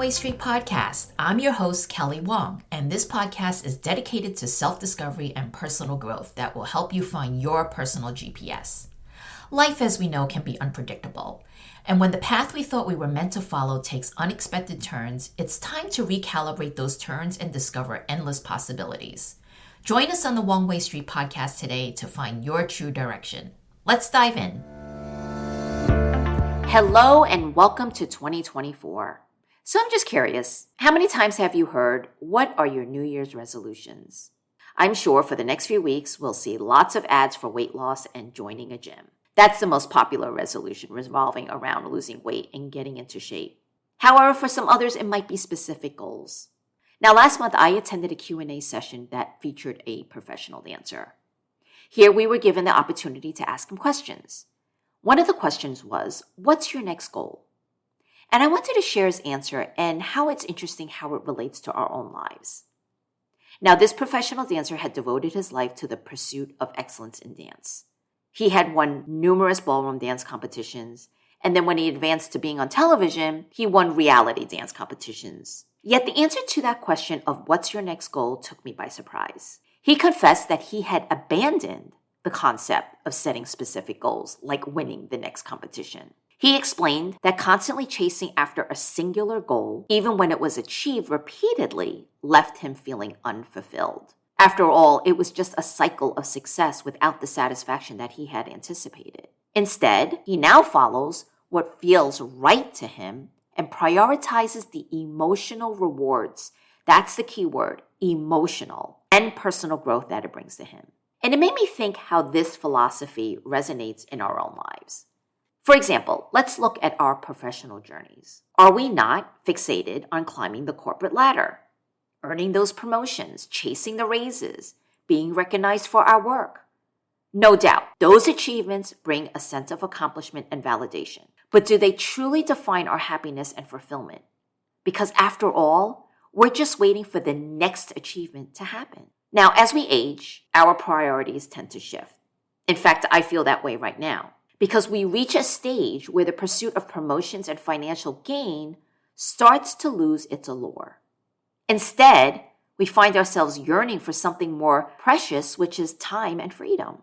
Way Street podcast. I'm your host, Kelly Wong, and this podcast is dedicated to self-discovery and personal growth that will help you find your personal GPS. Life, as we know, can be unpredictable, and when the path we thought we were meant to follow takes unexpected turns, it's time to recalibrate those turns and discover endless possibilities. Join us on the Wong Way Street podcast today to find your true direction. Let's dive in. Hello and welcome to 2024. So I'm just curious, how many times have you heard, what are your New Year's resolutions? I'm sure for the next few weeks, we'll see lots of ads for weight loss and joining a gym. That's the most popular resolution, revolving around losing weight and getting into shape. However, for some others, it might be specific goals. Now, last month, I attended a Q&A session that featured a professional dancer. Here, we were given the opportunity to ask him questions. One of the questions was, what's your next goal? And I wanted to share his answer and how it's interesting how it relates to our own lives. Now, this professional dancer had devoted his life to the pursuit of excellence in dance. He had won numerous ballroom dance competitions, and then when he advanced to being on television, he won reality dance competitions. Yet the answer to that question of what's your next goal took me by surprise. He confessed that he had abandoned the concept of setting specific goals, like winning the next competition. He explained that constantly chasing after a singular goal, even when it was achieved repeatedly, left him feeling unfulfilled. After all, it was just a cycle of success without the satisfaction that he had anticipated. Instead, he now follows what feels right to him and prioritizes the emotional rewards. That's the key word, emotional, and personal growth that it brings to him. And it made me think how this philosophy resonates in our own lives. For example, let's look at our professional journeys. Are we not fixated on climbing the corporate ladder, earning those promotions, chasing the raises, being recognized for our work? No doubt, those achievements bring a sense of accomplishment and validation. But do they truly define our happiness and fulfillment? Because after all, we're just waiting for the next achievement to happen. Now, as we age, our priorities tend to shift. In fact, I feel that way right now because we reach a stage where the pursuit of promotions and financial gain starts to lose its allure. Instead, we find ourselves yearning for something more precious, which is time and freedom.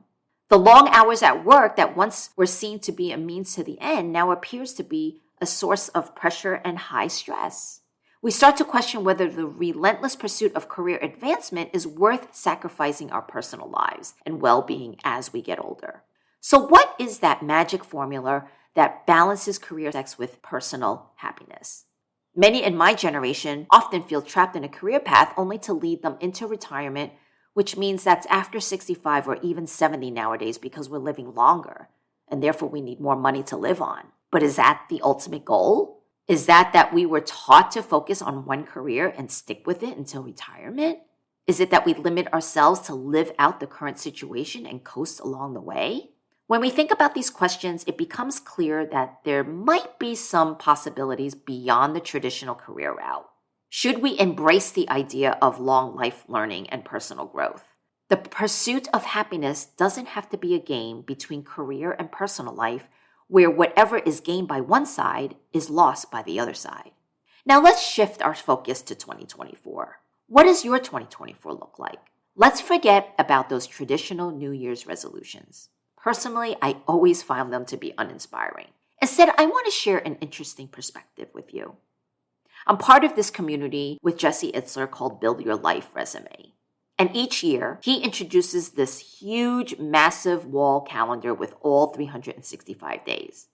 The long hours at work that once were seen to be a means to the end now appears to be a source of pressure and high stress. We start to question whether the relentless pursuit of career advancement is worth sacrificing our personal lives and well-being as we get older. So what is that magic formula that balances career success with personal happiness? Many in my generation often feel trapped in a career path only to lead them into retirement, which means that's after 65 or even 70 nowadays because we're living longer, and therefore we need more money to live on. But is that the ultimate goal? Is that we were taught to focus on one career and stick with it until retirement? Is it that we limit ourselves to live out the current situation and coast along the way? When we think about these questions, it becomes clear that there might be some possibilities beyond the traditional career route. Should we embrace the idea of long life learning and personal growth? The pursuit of happiness doesn't have to be a game between career and personal life, where whatever is gained by one side is lost by the other side. Now let's shift our focus to 2024. What does your 2024 look like? Let's forget about those traditional New Year's resolutions. Personally, I always found them to be uninspiring. Instead, I want to share an interesting perspective with you. I'm part of this community with Jesse Itzler called Build Your Life Resume. And each year, he introduces this huge, massive wall calendar with all 365 days.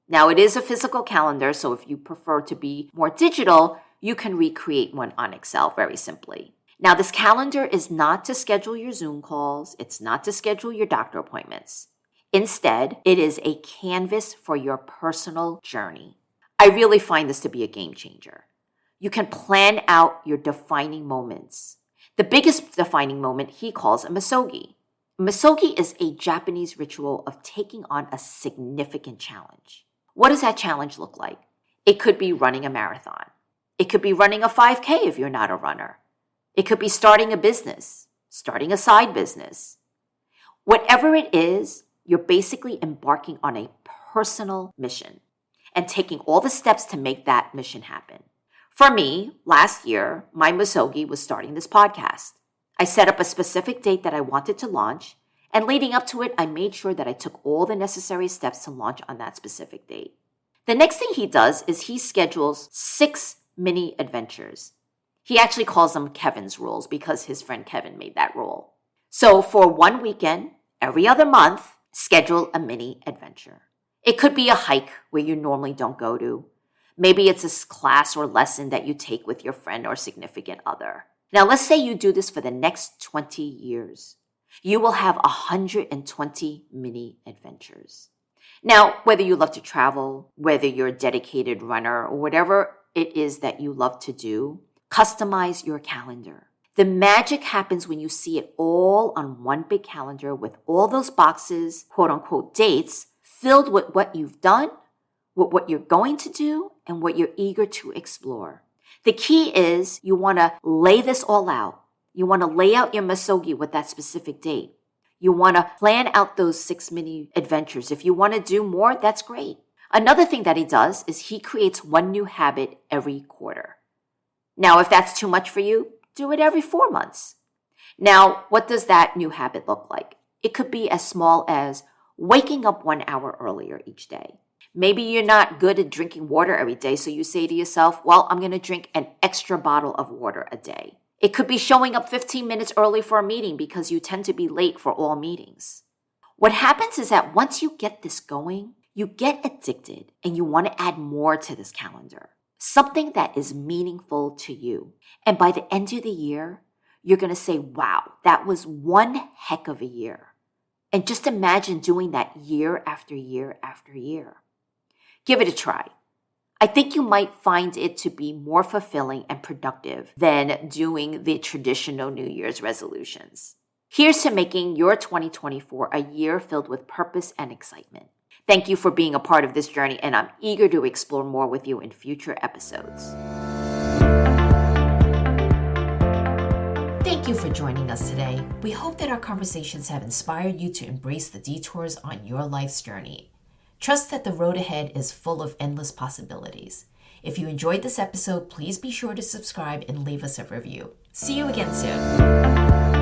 Now, it is a physical calendar, so if you prefer to be more digital, you can recreate one on Excel very simply. Now, this calendar is not to schedule your Zoom calls. It's not to schedule your doctor appointments. Instead, it is a canvas for your personal journey. I really find this to be a game changer. You can plan out your defining moments. The biggest defining moment he calls a misogi. Misogi is a Japanese ritual of taking on a significant challenge. What does that challenge look like? It could be running a marathon. It could be running a 5K if you're not a runner. It could be starting a business, starting a side business. Whatever it is, you're basically embarking on a personal mission and taking all the steps to make that mission happen. For me, last year, my Misogi was starting this podcast. I set up a specific date that I wanted to launch, and leading up to it, I made sure that I took all the necessary steps to launch on that specific date. The next thing he does is he schedules 6 mini adventures. He actually calls them Kevin's rules because his friend Kevin made that rule. So for one weekend, every other month, schedule a mini adventure. It could be a hike where you normally don't go to. Maybe it's a class or lesson that you take with your friend or significant other. Now, let's say you do this for the next 20 years. You will have 120 mini adventures. Now, whether you love to travel, whether you're a dedicated runner, or whatever it is that you love to do, customize your calendar. The magic happens when you see it all on one big calendar with all those boxes, quote unquote, dates filled with what you've done, with what you're going to do, and what you're eager to explore. The key is you want to lay this all out. You want to lay out your Misogi with that specific date. You want to plan out those 6 mini adventures. If you want to do more, that's great. Another thing that he does is he creates one new habit every quarter. Now, if that's too much for you, do it every 4 months. Now, what does that new habit look like? It could be as small as waking up 1 hour earlier each day. Maybe you're not good at drinking water every day, so you say to yourself, well, I'm going to drink an extra bottle of water a day. It could be showing up 15 minutes early for a meeting because you tend to be late for all meetings. What happens is that once you get this going, you get addicted and you want to add more to this calendar, something that is meaningful to you. And by the end of the year, you're going to say, wow, that was one heck of a year. And just imagine doing that year after year after year. Give it a try. I think you might find it to be more fulfilling and productive than doing the traditional New Year's resolutions. Here's to making your 2024 a year filled with purpose and excitement. Thank you for being a part of this journey, and I'm eager to explore more with you in future episodes. Thank you for joining us today. We hope that our conversations have inspired you to embrace the detours on your life's journey. Trust that the road ahead is full of endless possibilities. If you enjoyed this episode, please be sure to subscribe and leave us a review. See you again soon.